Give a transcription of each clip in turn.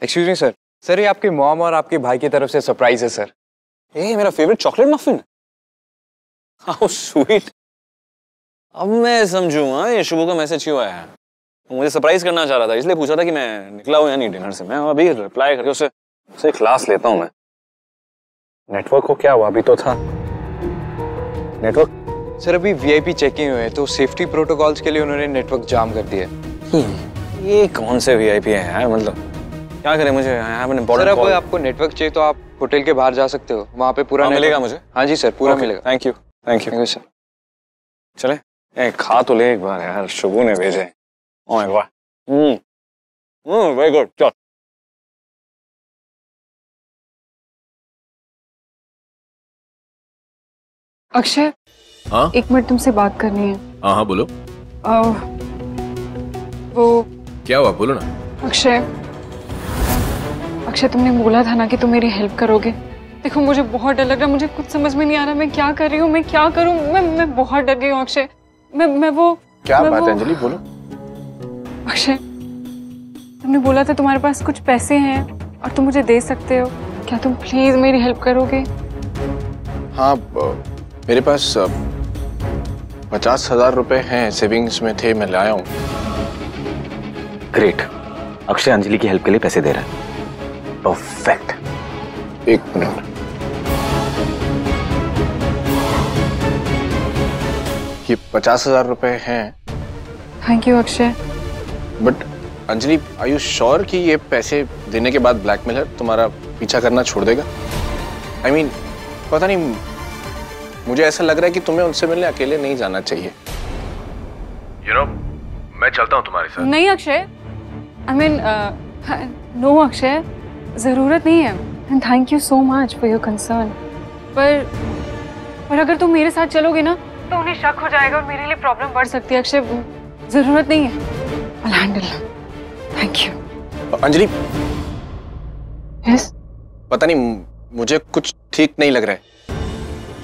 Excuse me sir. Sir ये आपके mom और आपके भाई की तरफ से सरप्राइज है सर। ए मेरा favourite chocolate muffin. How sweet. अब मैं समझूंगा ये शुभू का मैसेज क्यों आया है। मुझे सरप्राइज करना चाह रहा था, इसलिए पूछा था कि मैं निकला हूं या नहीं डिनर से। मैं अभी रिप्लाई करके उससे क्लास लेता हूं मैं। नेटवर्क को क्या हुआ? अभी तो था नेटवर्क। सर अभी वीआईपी चेकिंग हुए तो सेफ्टी प्रोटोकॉल्स के लिए उन्होंने नेटवर्क जाम कर दिया। ये कौन से वीआईपी है यार? मतलब क्या करें? मुझे सर अब आपको नेटवर्क चाहिए तो आप होटल के बाहर जा सकते हो, वहाँ पे पूरा मिलेगा मुझे। हाँ जी सर, पूरा मिलेगा। Thank you sir. चले खा तो ले एक बार यार, शुभू ने भेजे। ओह वाह, वेरी गुड। चल अक्षय, हाँ 1 मिनट तुमसे बात करनी है। हाँ हाँ बोलो। वो क्या हुआ? बोलो ना। अक्षय तुमने बोला था ना कि तुम मेरी हेल्प करोगे। देखो मुझे बहुत डर लग रहा है, मुझे कुछ समझ में नहीं आ रहा मैं क्या कर रही हूँ, मैं क्या करूँ। मैं बहुत डर गई हूँ अक्षय। मैं वो क्या बात है अंजलि? बोलो। अक्षय तुमने बोला था तुम्हारे पास कुछ पैसे हैं और तुम मुझे दे सकते हो, क्या तुम प्लीज मेरी हेल्प करोगे? हाँ मेरे पास 50,000 रुपए हैं, सेविंग्स में थे, मैं लाया हूँ। ग्रेट। अक्षय अंजलि की हेल्प के लिए पैसे दे रहा है। परफेक्ट। 1 मिनट। ये 50,000 रुपए हैं। Thank you Akshay. But Anjali, are you sure कि ये पैसे देने के बाद ब्लैकमेलर तुम्हारा पीछा करना छोड़ देगा? I mean, पता नहीं, मुझे ऐसा लग रहा है कि तुम्हें उनसे मिलने अकेले नहीं जाना चाहिए। मैं चलता हूँ तुम्हारे साथ। नहीं Akshay, I mean, no Akshay, जरूरत नहीं है। And thank you so much for your concern. पर अगर तुम मेरे साथ चलोगे ना तो उन्हें शक हो जाएगा और मेरे लिए प्रॉब्लम बढ़ सकती है। अक्षय जरूरत नहीं है। I'll handle it. Thank you. Anjali, yes. पता नहीं मुझे कुछ ठीक नहीं लग रहा है।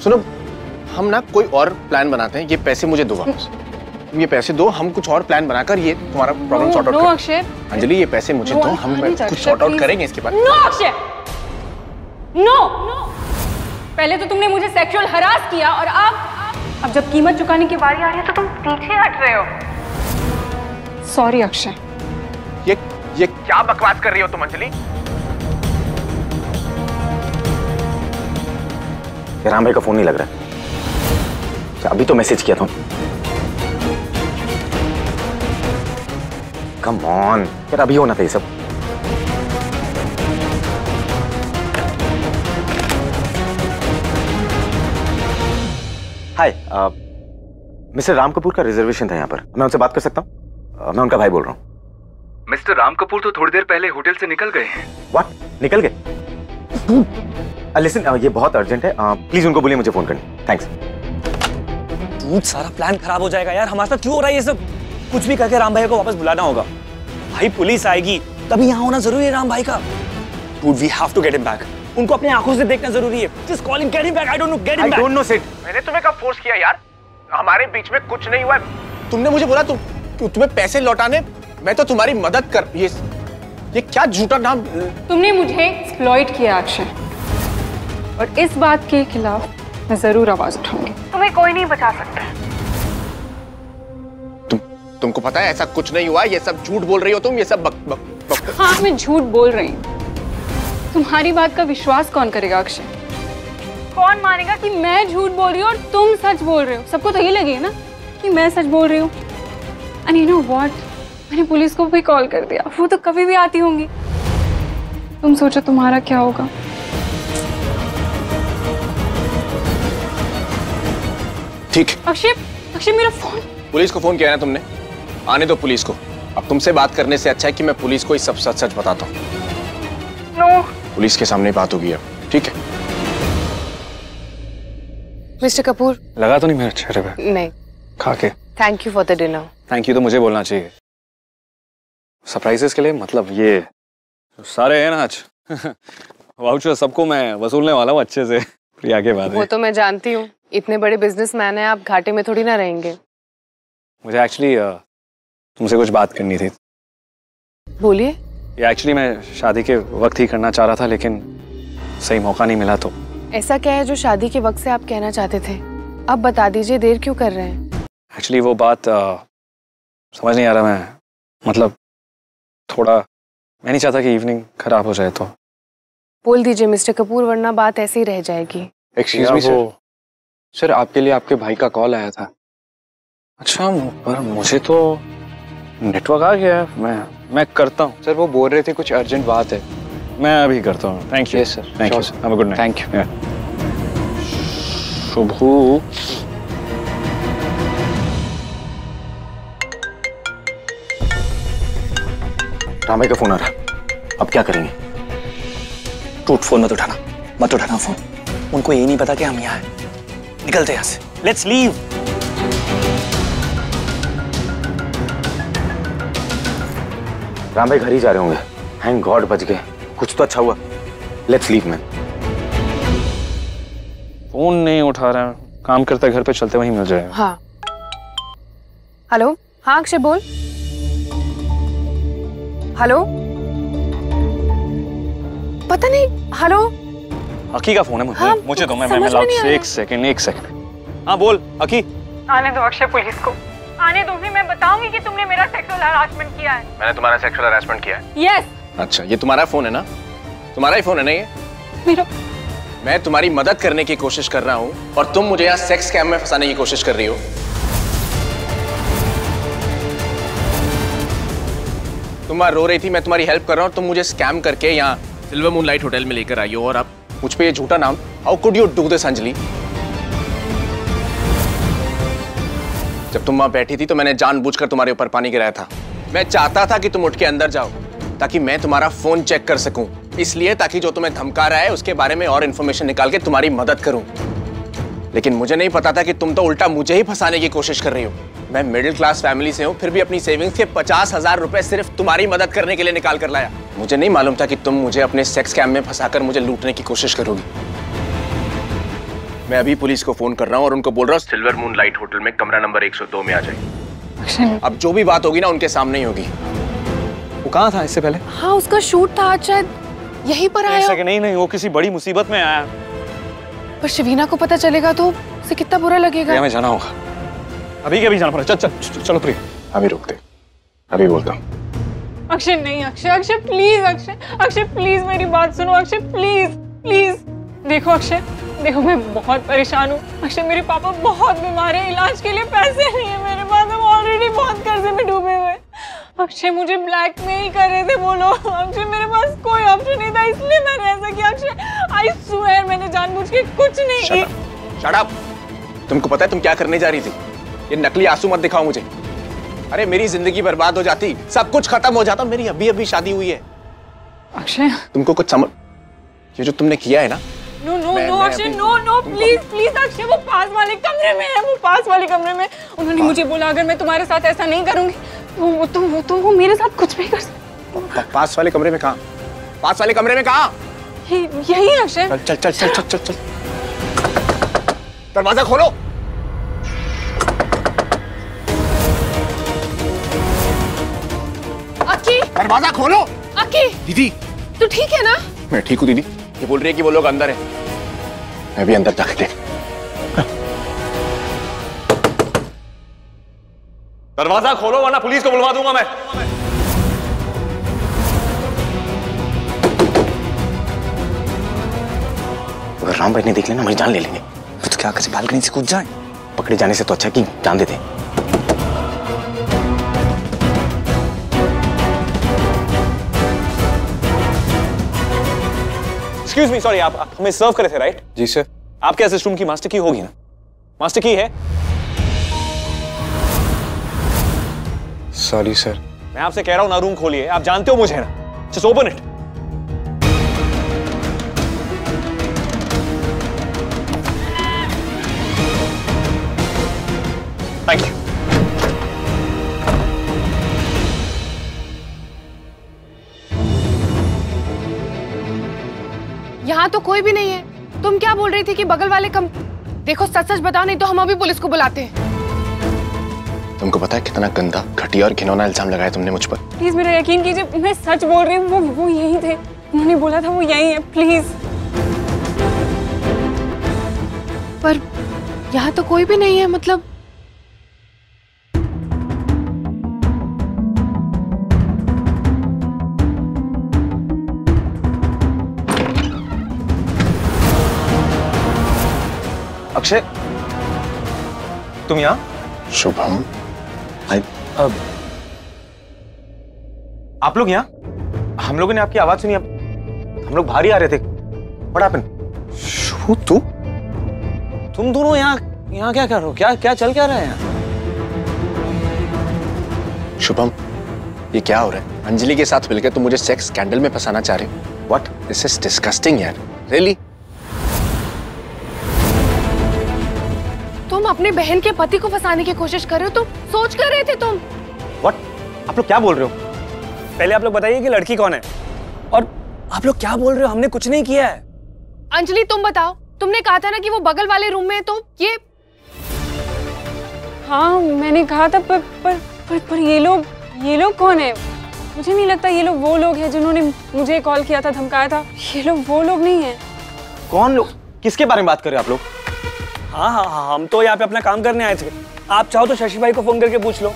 सुनो, हम ना कोई और प्लान बनाते हैं। ये पैसे मुझे दो वापस। तुम ये पैसे दो, हम कुछ और प्लान बनाकर ये तुम्हारा प्रॉब्लम सॉर्ट आउट करेंगे। अक्षय, अंजलि ये पैसे मुझे दो, हम कुछ सॉर्ट आउट करेंगे इसके बाद। No Akshay, no. पहले तो तुमने मुझे सेक्सुअल हरास किया और अब जब कीमत चुकाने की बारी आ रही है तो तुम पीछे हट रहे हो। सॉरी अक्षय। ये क्या बकवास कर रही हो तुम अंजलि? राम भाई का फोन नहीं लग रहा है। क्या अभी तो मैसेज किया था? कम ऑन यार, अभी होना था ये सब। हाय, मिस्टर राम कपूर का रिजर्वेशन था यहाँ पर, मैं उनसे बात कर सकता हूँ? मैं उनका भाई बोल रहा हूँ। मिस्टर राम कपूर तो थोड़ी देर पहले होटल से निकल गए हैं। व्हाट? निकल गए? लिसन, ये बहुत अर्जेंट है, प्लीज उनको बोलिए मुझे फोन करने। थैंक्स। तू सारा प्लान खराब हो जाएगा यार। हमारे साथ क्यों हो रहा है ये सब? कुछ भी करके राम भाई को वापस बुलाना होगा। भाई पुलिस आएगी तभी यहाँ होना जरूरी है राम भाई का। Dude, we have to get him back. उनको अपने आंखों से देखना जरूरी है। Just call him, get him back. I don't know, get him back. I don't know, Sid. मैंने तुम्हें कब फोर्स किया यार? हमारे बीच में कुछ नहीं हुआ। तुमने मुझे बोला तुम्हें पैसे लौटाने, मैं तो तुम्हारी मदद कर। ये क्या झूठा नाम। तुमने मुझे एक्सप्लॉइट किया अक्षय, और इस बात के खिलाफ मैं जरूर आवाज उठाऊंगी। तुम्हें कोई नहीं बचा सकता। तुमको पता है ऐसा कुछ नहीं हुआ। ये सब झूठ बोल रही हो तुम। ये सब हाँ, मैं झूठ बोल रही हूँ। तुम्हारी बात का विश्वास कौन करेगा अक्षय? कौन मानेगा कि मैं झूठ बोल रही हूँ और तुम सच बोल रहे हो? सबको तो ये लगेगा ना कि मैं सच बोल रही हूँ। एंड यू नो व्हाट, मैंने पुलिस को भी कॉल कर दिया। वो तो कभी भी आती होंगी। तुम सोचो तुम्हारा क्या होगा? ठीक। अक्षय मेरा फोन। पुलिस को फोन किया ना तुमने? आने दो पुलिस को। अब तुमसे बात करने से अच्छा है कि मैं पुलिस को ही सब सच सच बताता हूँ। नो। पुलिस के सामने बात होगी अब, ठीक है? मिस्टर कपूर। लगा तो नहीं मेरे चेहरे पे? नहीं। खा के thank you for the dinner. Thank you तो मुझे बोलना चाहिए। सरप्राइजेस के लिए मतलब ये सारे हैं ना आज वाउचर सबको मैं वसूलने वाला हूँ अच्छे से। प्रिया के बाद वो तो मैं जानती हूँ, इतने बड़े बिजनेसमैन हैं आप, घाटे में थोड़ी ना रहेंगे। मुझे एक्चुअली तुमसे कुछ बात करनी थी। बोलिए। ये एक्चुअली मैं शादी के वक्त ही करना चाह रहा था, लेकिन सही मौका नहीं मिला। तो ऐसा क्या है जो शादी के वक्त से आप कहना चाहते थे? अब बता दीजिए, देर क्यों कर रहे हैं? एक्चुअली वो बात समझ नहीं आ रहा। मैं मतलब थोड़ा मैं नहीं चाहता कि इवनिंग खराब हो जाए। तो बोल दीजिए मिस्टर कपूर, वरना बात ऐसे ही रह जाएगी। एक्सक्यूज मी सर, आपके लिए आपके भाई का कॉल आया था। अच्छा, पर मुझे तो नेटवर्क आ गया है। मैं करता हूँ सर, वो बोल रहे थे कुछ अर्जेंट बात है। मैं अभी करता हूँ। Thank you. Yes sir, thank you. Have a good night. Thank you. Shubhu, Ram भाई का फोन आ रहा है, अब क्या करेंगे? टूट, फोन मत उठाना फोन। उनको ये नहीं पता कि हम यहाँ हैं। निकलते यहाँ से, लेट्स लीव। राम भाई घर ही जा रहे होंगे। थैंक गॉड बच गए, कुछ तो अच्छा हुआ। Let's leave man. फोन नहीं उठा रहा है। काम करता घर पे, चलते वहीं मिल जाएगा। हाँ, हेलो। हाँ अक्षय बोल। हेलो, पता नहीं। हेलो, अकी का फोन है। मुझे हाँ, मुझे दो, मैं समझ में लाउड नहीं आ से। रहा। एक सेकंड। हाँ बोल अकी। आने दो अक्षय पुलिस को, आने दो। फिर मैं बताऊंगी कि तुमने मेरा सेक्सुअल हरासमेंट किया है। मैंने तुम्हारा सेक्सुअल हरासमेंट किया है? यस। अच्छा, ये तुम्हारा फोन है ना? तुम्हारा ही फोन है ना ये? मेरा। मैं तुम्हारी मदद करने की कोशिश कर रहा हूँ और तुम मुझे यहाँ सेक्स स्कैम में फंसाने की कोशिश कर रही हो। तुम वहाँ रो रही थी, मैं तुम्हारी हेल्प कर रहा हूँ, तुम मुझे स्कैम करके यहाँ सिल्वर मूनलाइट होटल में लेकर आई हो और आप मुझ पे ये झूठा नाम। How could you do this Anjali? जब तुम वहां बैठी थी तो मैंने जानबूझकर तुम्हारे ऊपर पानी गिराया था। मैं चाहता था कि तुम उठ के अंदर जाओ ताकि मैं तुम्हारा फोन चेक कर सकूं, इसलिए ताकि जो तुम्हें धमका रहा है उसके बारे में और इन्फॉर्मेशन निकाल के तुम्हारी मदद करूं। लेकिन मुझे नहीं पता था कि तुम तो उल्टा मुझे ही फंसाने की कोशिश कर रही हो। मैं मिडिल क्लास फैमिली से हूँ, फिर भी अपनी सेविंग्स के 50,000 रुपए सिर्फ तुम्हारी मदद करने के लिए निकाल कर लाया। मुझे नहीं मालूम था कि तुम मुझे अपने सेक्स स्कैम में फंसाकर मुझे लूटने की कोशिश करोगी। मैं अभी पुलिस को फोन कर रहा हूँ और उनको बोल रहा हूँ सिल्वर मूनलाइट होटल में कमरा नंबर 102 में आ जाए। अब जो भी बात होगी ना उनके सामने ही होगी। वो कहाँ था इससे पहले? हाँ उसका शूट था आज, शायद यहीं पर आया। नहीं, वो किसी बड़ी मुसीबत में आया। पर शवीना को पता चलेगा तो उसे कितना बुरा लगेगा। हमें जाना होगा, अभी के अभी जाना पड़ेगा। चलो प्रिय, अभी रुक दे, अभी बोलता हूँ। अक्षय नहीं, अक्षय प्लीज, अक्षय प्लीज मेरी बात सुनो। अक्षय प्लीज। देखो अक्षय, देखो मैं बहुत परेशान हूँ। अक्षय मेरे पापा बहुत बीमार हैं, इलाज के लिए पैसे नहीं है मेरे पास। हम ऑलरेडी बहुत कर्जे में डूबे हुए। अक्षय मुझे ब्लैकमेल कर रहे थे वो लोग। अक्षय मेरे पास कोई ऑप्शन नहीं था, इसलिए मैंने ऐसा किया। अक्षय आई स्वेयर मैंने जानबूझ के कुछ नहीं किया। Shut up. तुमको पता है तुम क्या करने जा रही थी? ये नकली आंसू मत दिखाओ मुझे। अरे मेरी जिंदगी बर्बाद हो जाती, सब कुछ खत्म हो जाता। मेरी अभी शादी हुई है। अक्षय तुमको कुछ समझ, ये जो तुमने किया है ना। No Akshay, no please Akshay, वो पास वाले कमरे में है, वो पास वाले कमरे में। उन्होंने मुझे बोला अगर मैं तुम्हारे साथ ऐसा नहीं करूंगी वो मेरे साथ कुछ भी कर सकते। पास वाले कमरे में कहाँ? पास वाले कमरे में कहाँ? यही अक्षय। चल। दरवाजा खोलो। अकी, दरवाजा खोलो। अकी दीदी, तू ठीक है ना? मैं ठीक हूँ दीदी। ये बोल रही है कि वो लोग अंदर हैं। मैं भी अंदर जाके देख। दरवाजा खोलो वरना पुलिस को बुलवा दूंगा मैं। अगर राम भाई ने देख लेना हमारी जान ले लेंगे। तो क्या करें, बालकनी से कूद जाएं? पकड़े जाने से तो अच्छा कि जान देते। एक्सक्यूज मी, सॉरी, आप हमें सर्व करे थे राइट? जी सर। आपके इस रूम की मास्टर की होगी ना? मास्टर की है? Sorry sir. मैं आपसे कह रहा हूं ना रूम खोलिए, आप जानते हो मुझे ना। Just open it. Thank you. यहाँ तो कोई भी नहीं है। तुम क्या बोल रही थी कि बगल वाले देखो सच बताओ, नहीं तो हम अभी पुलिस को बुलाते हैं। तुमको पता है कितना गंदा, घटिया और घिनौना इल्जाम लगाया तुमने मुझ पर? प्लीज मेरा यकीन कीजिए, मैं सच बोल रही हूँ। वो यही थे, उन्होंने बोला था वो यही है, प्लीज। पर यहाँ तो कोई भी नहीं है, मतलब अक्षय, तुम यहाँ? शुभम, अब आप लोग यहाँ? हम लोगों ने आपकी आवाज सुनी, अब हम लोग बाहर ही आ रहे थे। What happened? शुभू, तुम दोनों यहाँ क्या कर रहे हो? क्या चल क्या रहा है यहाँ? शुभम, ये क्या हो रहा है? अंजलि के साथ मिलकर तुम मुझे सेक्स स्कैंडल में फंसाना चाह रहे हो? What? This is disgusting यार। Really? तुम अपने बहन के पति को फंसाने की कोशिश कर रहे हो? तुम सोच कर रहे थे तुम? What? आप लोग क्या बोल रहे हो? पहले आप लोग बताइए कि लड़की कौन है, और आप लोग क्या बोल रहे हो? हमने कुछ नहीं किया है। अंजलि तुम बताओ, तुमने कहा था ना कि वो बगल वाले रूम में है, तो ये? हाँ मैंने कहा था, पर ये लोग कौन है? मुझे नहीं लगता ये लोग वो लोग हैं जिन्होंने मुझे कॉल किया था, धमकाया था। ये लोग वो लोग नहीं हैं। कौन लोग? किसके बारे में बात कर रहे हो आप लोग? हाँ, हम तो यहाँ पे अपना काम करने आए थे। आप चाहो तो शशि भाई को फोन करके पूछ लो।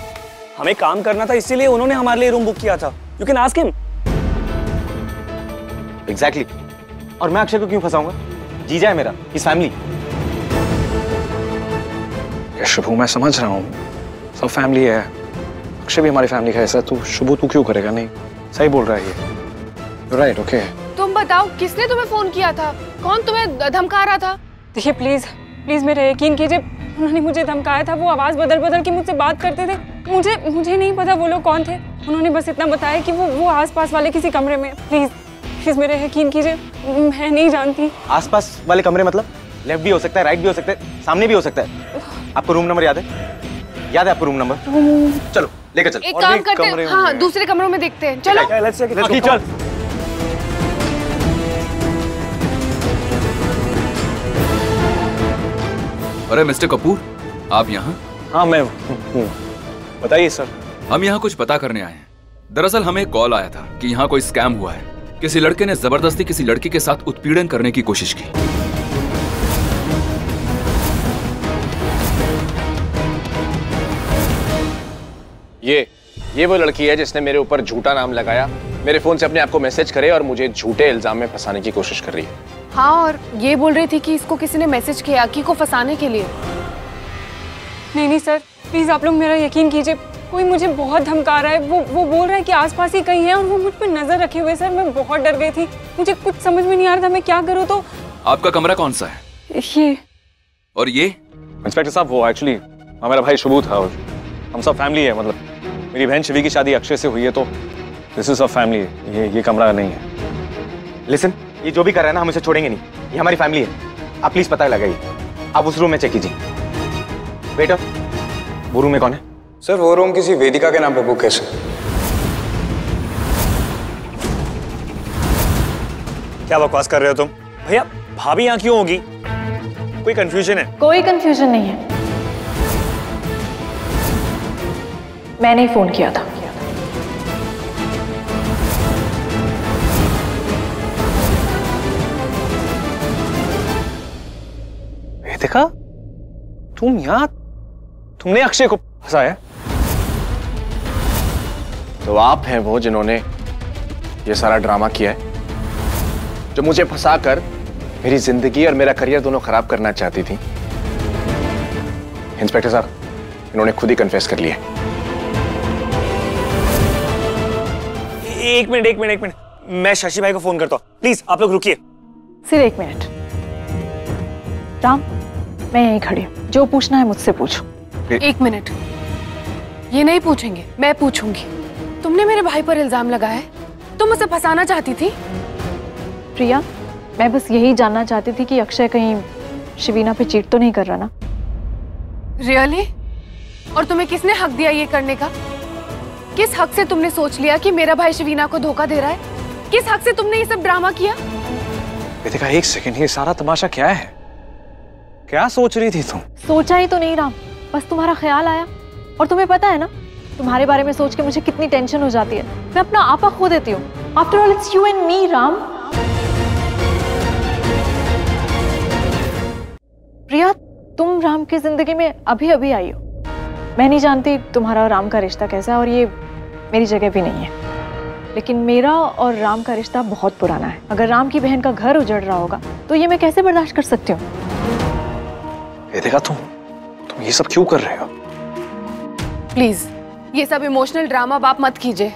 हमें काम करना था, इसीलिए उन्होंने हमारे लिए रूम बुक किया था। You can ask him. Exactly. और मैं अक्षय को क्यों फंसाऊंगा? जीजा है मेरा, इस फैमिली। शुभू, मैं समझ रहा हूँ, सब फैमिली है, अक्षय भी हमारी फैमिली का हिस्सा। तू शुभू, तू क्यों करेगा? नहीं, सही बोल रहा है ये। Right, okay. तुम बताओ, किसने तुम्हें फोन किया था? कौन तुम्हें धमका रहा था? देखिए प्लीज मेरा यकीन कीजिए, उन्होंने मुझे धमकाया था। वो आवाज बदल के मुझसे बात करते थे। मुझे नहीं पता वो लोग कौन थे। उन्होंने बस इतना बताया कि वो आसपास वाले किसी कमरे में। प्लीज मेरा यकीन कीजिए, मैं नहीं जानती। आसपास वाले कमरे मतलब? लेफ्ट भी हो सकता है, राइट भी हो सकता है, सामने भी हो सकता है। आपको रूम नंबर याद है? याद है आपको रूम नंबर? चलो लेकर चल। एक काम करते हैं, हाँ दूसरे कमरों में देखते हैं। चलो चल। अरे मिस्टर कपूर, आप यहाँ? हाँ मैं हूँ, बताइए सर। हम यहाँ कुछ पता करने आए हैं। दरअसल हमें कॉल आया था कि यहाँ कोई स्कैम हुआ है। किसी लड़के ने जबरदस्ती किसी लड़की के साथ उत्पीड़न करने की कोशिश की। ये वो लड़की है जिसने मेरे ऊपर झूठा नाम लगाया, मेरे फोन से अपने आप को मैसेज करे और मुझे झूठे इल्जाम में फंसाने की कोशिश कर रही है। हाँ, और ये बोल रही थी कि इसको किसी ने मैसेज किया अक्की को फंसाने के लिए। नहीं सर, प्लीज आप लोग मेरा यकीन कीजिए, कोई मुझे बहुत धमका रहा है। वो बोल रहा है कि आसपास ही कहीं है, और वो मुझ पर नजर रखे हुए। सर मैं बहुत डर गई थी, मुझे कुछ समझ में नहीं आ रहा था मैं क्या करूँ। तो आपका कमरा कौन सा है? ये। और ये? इंस्पेक्टर साहब, वो एक्चुअली मेरा भाई शुभू था, और हम सब फैमिली है। मतलब मेरी बहन शिवी की शादी अक्षय से हुई है, तो दिस इज सब फैमिली। ये कमरा नहीं है। लिसन, ये जो भी कर रहा है ना, हम इसे छोड़ेंगे नहीं। ये हमारी फैमिली है। आप प्लीज पता लगाइए। आप उस रूम में चेक कीजिए। वेटर, वो रूम में कौन है? सर वो रूम किसी वेदिका के नाम पे बुक है सर। क्या बकवास कर रहे हो तुम? भैया भाभी यहाँ क्यों होगी? कोई कंफ्यूजन है? कोई कंफ्यूजन नहीं है, मैंने ही फोन किया था। देखा, तुम यहाँ, तुमने अक्षय को फंसाया। तो आप हैं वो जिन्होंने ये सारा ड्रामा किया है, जो मुझे फंसाकर मेरी जिंदगी और मेरा करियर दोनों खराब करना चाहती थी। इंस्पेक्टर साहब, इन्होंने खुद ही कन्फेस कर लिया। एक मिनट, मैं शशि भाई को फोन करता हूँ। प्लीज आप लोग रुकिए। सिर्फ 1 मिनट। राम, मैं यहीं खड़ी हूँ, जो पूछना है मुझसे पूछो। 1 मिनट, ये नहीं पूछेंगे, मैं पूछूंगी। तुमने मेरे भाई पर इल्जाम लगाया है, तुम उसे फंसाना चाहती थी। प्रिया, मैं बस यही जानना चाहती थी कि अक्षय कहीं शिवीना पे चीट तो नहीं कर रहा ना? रियली? और तुम्हें किसने हक दिया ये करने का? किस हक से तुमने सोच लिया कि मेरा भाई शिवीना को धोखा दे रहा है? किस हक से तुमने ये सब ड्रामा किया? देखा, एक सेकंड, ये सारा तमाशा क्या है? क्या सोच रही थी तुम? सोचा ही तो नहीं राम, बस तुम्हारा ख्याल आया। और तुम्हें पता है ना, तुम्हारे बारे में सोच के मुझे कितनी टेंशन हो जाती है। मैं अपना आपा खो देती हूँ। After all it's you and me, Ram. Priya, तुम राम की जिंदगी में अभी अभी आई हो। मैं नहीं जानती तुम्हारा और राम का रिश्ता कैसा है, और ये मेरी जगह भी नहीं है। लेकिन मेरा और राम का रिश्ता बहुत पुराना है। अगर राम की बहन का घर उजड़ रहा होगा तो ये मैं कैसे बर्दाश्त कर सकती हूँ? देखा तुम ये सब क्यों कर रहे हो? प्लीज ये सब इमोशनल ड्रामा बाप मत कीजिए।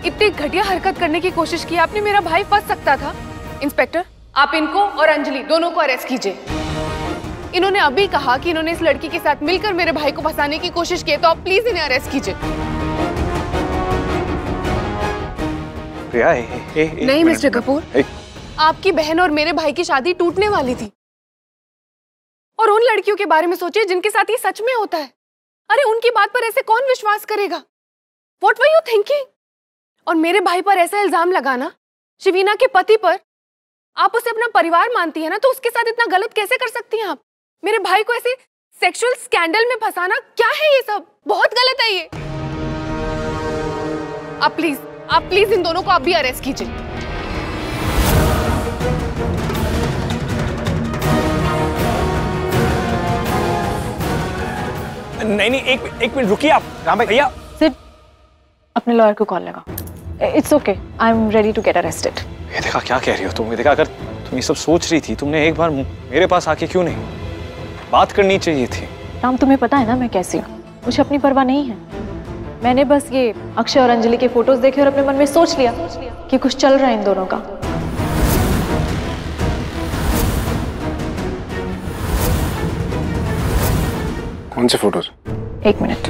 इतनी घटिया हरकत करने की कोशिश की आपने, मेरा भाई फंस सकता था। इंस्पेक्टर, आप इनको और अंजलि दोनों को अरेस्ट कीजिए। इन्होंने अभी कहा कि इन्होंने इस लड़की के साथ मिलकर मेरे भाई को फंसाने की कोशिश की, तो आप प्लीज इन्हें अरेस्ट कीजिए। प्रिया, नहीं मिस्टर कपूर, आपकी बहन और मेरे भाई की शादी टूटने वाली थी, और उन लड़कियों के बारे में सोचिए जिनके साथ ये सच में होता है। अरे उनकी बात पर ऐसे कौन विश्वास करेगा? What were you thinking? और मेरे भाई पर ऐसा इल्जाम लगाना, शिवीना के पति पर। आप उसे अपना परिवार मानती है ना, तो उसके साथ इतना गलत कैसे कर सकती हैं आप? मेरे भाई को ऐसे सेक्सुअल स्कैंडल में फंसाना, क्या है ये सब? बहुत गलत है ये। आप प्लीज इन दोनों को आप भी अरेस्ट कीजिए। नहीं, एक मिनट रुकिए आप। राम भाई, भैया सिर्फ अपने लॉयर को कॉल लगाओ। It's okay, I am ready to get arrested. ये देखा क्या कह रही हो तुम? ये देखा, अगर तुम ये सब सोच रही थी, तुमने एक बार मेरे पास आके क्यों नहीं बात करनी चाहिए थी? राम, तुम्हें पता है ना मैं कैसी हूँ। मुझे अपनी परवाह नहीं है। मैंने बस ये अक्षय और अंजलि के फोटोज देखे और अपने मन में सोच लिया कि कुछ चल रहा है इन दोनों का। कौन से फोटोज? एक मिनट,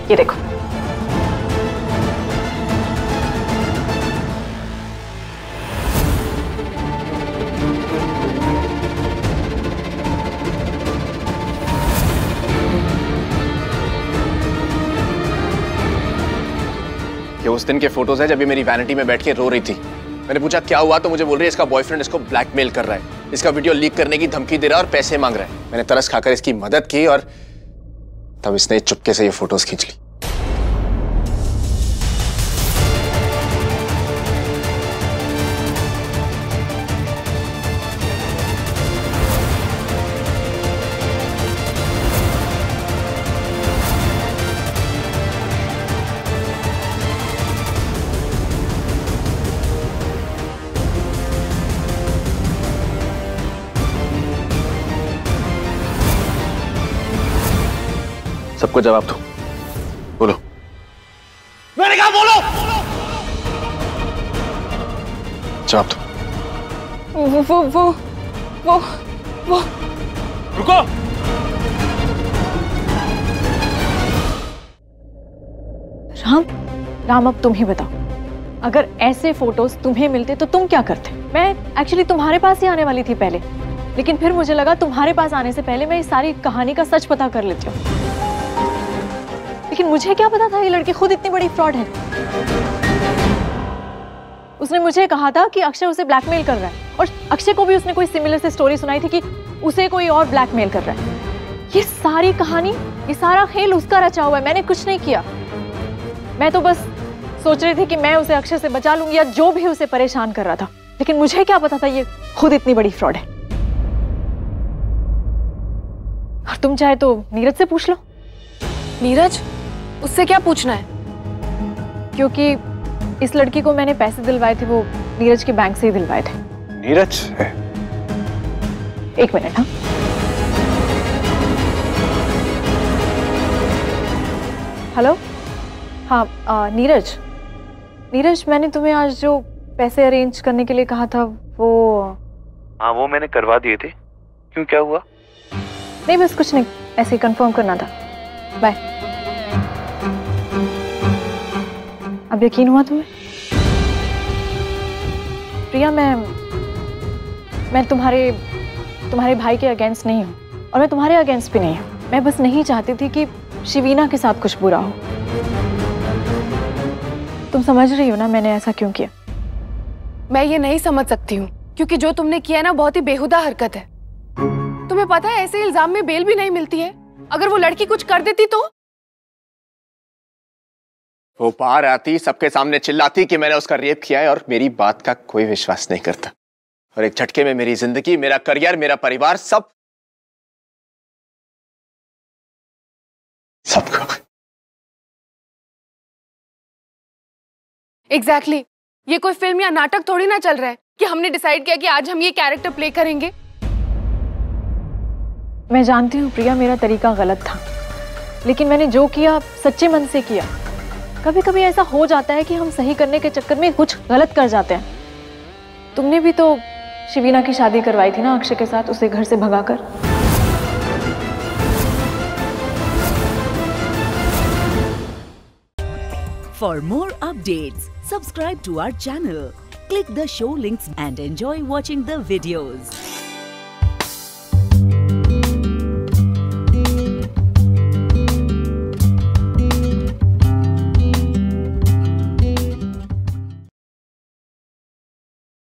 ये देखो। ये उस दिन के फोटोज है जब ये मेरी वैनिटी में बैठ के रो रही थी। मैंने पूछा क्या हुआ, तो मुझे बोल रही है इसका बॉयफ्रेंड इसको ब्लैकमेल कर रहा है, इसका वीडियो लीक करने की धमकी दे रहा है और पैसे मांग रहा है। मैंने तरस खाकर इसकी मदद की और तब इसने चुपके से ये फोटोज खींच ली। सबको जवाब दो, बोलो। मैंने कहा बोलो, जवाब दो। वो रुको। राम, अब तुम ही बताओ, अगर ऐसे फोटोज तुम्हें मिलते तो तुम क्या करते? मैं एक्चुअली तुम्हारे पास ही आने वाली थी पहले, लेकिन फिर मुझे लगा तुम्हारे पास आने से पहले मैं इस सारी कहानी का सच पता कर लेती हूँ। लेकिन मुझे क्या पता था ये लड़की खुद इतनी बड़ी फ्रॉड है। उसने मुझे कहा था कि अक्षय उसे ब्लैकमेल कर रहा है, और अक्षय को भी उसने कोई सिमिलर से स्टोरी सुनाई थी कि उसे कोई और ब्लैकमेल कर रहा है। ये सारी कहानी, ये सारा खेल उसका रचा हुआ है, मैंने कुछ नहीं किया। मैं तो बस सोच रही थी कि मैं उसे अक्षय से बचा लूंगी, या जो भी उसे परेशान कर रहा था। लेकिन मुझे क्या पता था ये खुद इतनी बड़ी फ्रॉड है। और तुम चाहे तो नीरज से पूछ लो। नीरज? उससे क्या पूछना है? क्योंकि इस लड़की को मैंने पैसे दिलवाए थे, वो नीरज के बैंक से ही दिलवाए थे। नीरज है? एक मिनट। हाँ, हेलो। हाँ, नीरज, मैंने तुम्हें आज जो पैसे अरेंज करने के लिए कहा था वो। हाँ, वो मैंने करवा दिए थे। क्यों, क्या हुआ? नहीं, बस कुछ नहीं, ऐसे ही कंफर्म करना था। बाय। अब यकीन हुआ तुम्हें? प्रिया, मैं तुम्हारे भाई के अगेंस्ट नहीं हूँ, और मैं तुम्हारे अगेंस्ट भी नहीं हूँ। मैं बस नहीं चाहती थी कि शिवीना के साथ कुछ बुरा हो। तुम समझ रही हो ना मैंने ऐसा क्यों किया? मैं ये नहीं समझ सकती हूँ, क्योंकि जो तुमने किया है ना, बहुत ही बेहुदा हरकत है। तुम्हें पता है ऐसे इल्जाम में बेल भी नहीं मिलती है। अगर वो लड़की कुछ कर देती तो? वो बाहर आती, सबके सामने चिल्लाती कि मैंने उसका रेप किया है और मेरी बात का कोई विश्वास नहीं करता। और एक झटके में मेरी जिंदगी, मेरा करियर, मेरा परिवार सब एग्जैक्टली। ये कोई फिल्म या नाटक थोड़ी ना चल रहा है कि हमने डिसाइड किया कि आज हम ये कैरेक्टर प्ले करेंगे। मैं जानती हूँ प्रिया, मेरा तरीका गलत था, लेकिन मैंने जो किया सच्चे मन से किया। कभी कभी ऐसा हो जाता है कि हम सही करने के चक्कर में कुछ गलत कर जाते हैं। तुमने भी तो शिवीना की शादी करवाई थी ना अक्षय के साथ, उसे घर से भगाकर। For more updates, subscribe to our channel, click the show links and enjoy watching the videos.